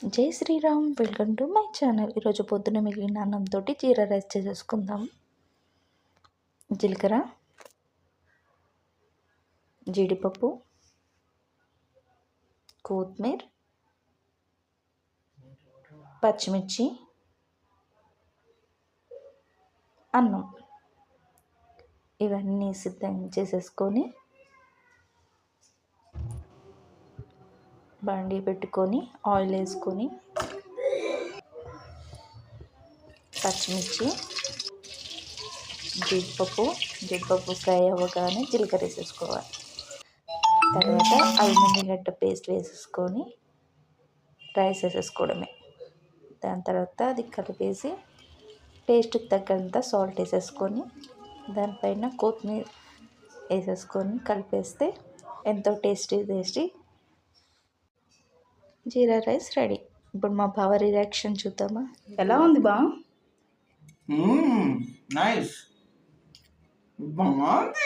జై Shriram, welcome to my channel. ఈరోజు పొద్దున మిగిలిన అన్నంతో జీరా రైస్ చేసేసుకుందాం. జీలకర్ర, జీడిపప్పు, కొత్తిమీర, పచ్చిమిర్చి, అన్నం ఇవన్నీ సిద్ధం చేసేసుకొని బండి పెట్టుకొని ఆయిల్ వేసుకొని పచ్చిమిర్చి, జీడిపప్పు ఫ్రై అవ్వగానే జీలకర్ర వేసేసుకోవాలి. తర్వాత అల్లం వెల్లిగడ్డ పేస్ట్ వేసేసుకొని రైస్ వేసేసుకోవడమే. దాని తర్వాత అది కలిపేసి టేస్ట్కి తగ్గంత సాల్ట్ వేసేసుకొని దానిపైన కొత్తిమీర వేసేసుకొని కలిపేస్తే ఎంతో టేస్టీ జీరా రైస్ రెడీ. ఇప్పుడు మా బావ రియాక్షన్ చూద్దామా? ఎలా ఉంది బా? నైస్ బాగుంది.